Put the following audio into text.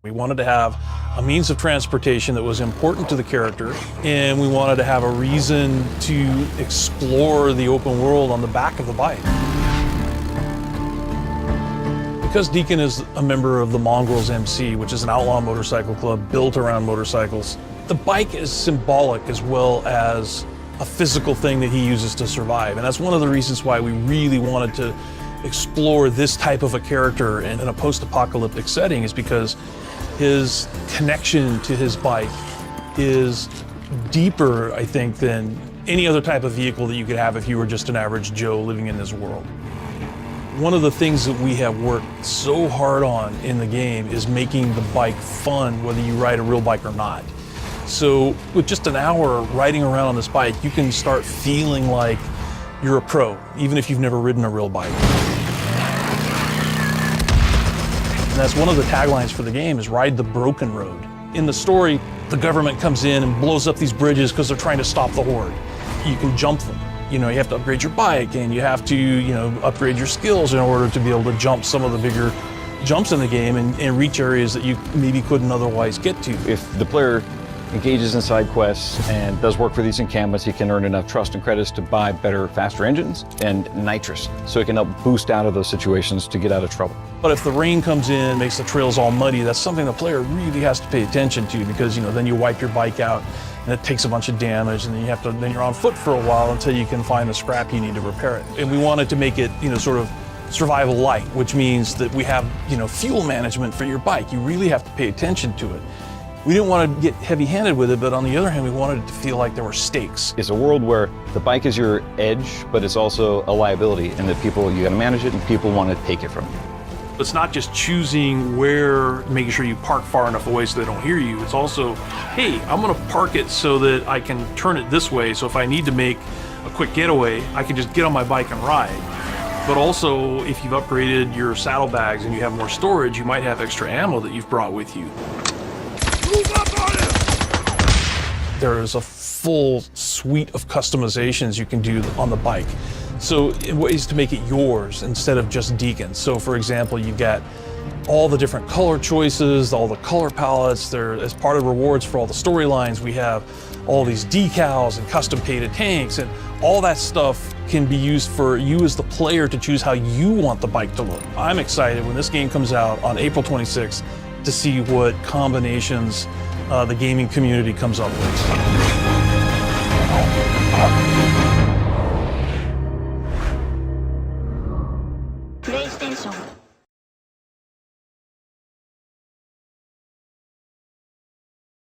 We wanted to have a means of transportation that was important to the character, and we wanted to have a reason to explore the open world on the back of the bike. Because Deacon is a member of the Mongrels MC, which is an outlaw motorcycle club built around motorcycles, the bike is symbolic as well as a physical thing that he uses to survive. And that's one of the reasons why we really wanted to explore this type of a character in a post-apocalyptic setting, is because his connection to his bike is deeper, I think, than any other type of vehicle that you could have if you were just an average Joe living in this world. One of the things that we have worked so hard on in the game is making the bike fun, whether you ride a real bike or not. So with just an hour riding around on this bike, you can start feeling like you're a pro, even if you've never ridden a real bike. And that's one of the taglines for the game, is ride the broken road. In the story, the government comes in and blows up these bridges because they're trying to stop the horde. You can jump them. You know, you have to upgrade your bike, and you have to, you know, upgrade your skills in order to be able to jump some of the bigger jumps in the game and reach areas that you maybe couldn't otherwise get to. If the player engages in side quests and does work for these encampments, he can earn enough trust and credits to buy better, faster engines and nitrous, so he can help boost out of those situations to get out of trouble. But if the rain comes in, makes the trails all muddy, that's something the player really has to pay attention to, because, you know, then you wipe your bike out and it takes a bunch of damage, and then you're on foot for a while until you can find the scrap you need to repair it. And we wanted to make it, you know, sort of survival light, which means that we have, you know, fuel management for your bike. You really have to pay attention to it. We didn't want to get heavy-handed with it, but on the other hand, we wanted it to feel like there were stakes. It's a world where the bike is your edge, but it's also a liability, and that you gotta manage it, and people want to take it from you. It's not just choosing where, making sure you park far enough away so they don't hear you. It's also, hey, I'm gonna park it so that I can turn it this way, so if I need to make a quick getaway, I can just get on my bike and ride. But also, if you've upgraded your saddlebags and you have more storage, you might have extra ammo that you've brought with you. Move up on it! There is a full suite of customizations you can do on the bike. So in ways to make it yours instead of just Deacon's. So for example, you've got all the different color choices, all the color palettes. There, as part of rewards for all the storylines, we have all these decals and custom painted tanks, and all that stuff can be used for you as the player to choose how you want the bike to look. I'm excited when this game comes out on April 26th to see what combinations the gaming community comes up with.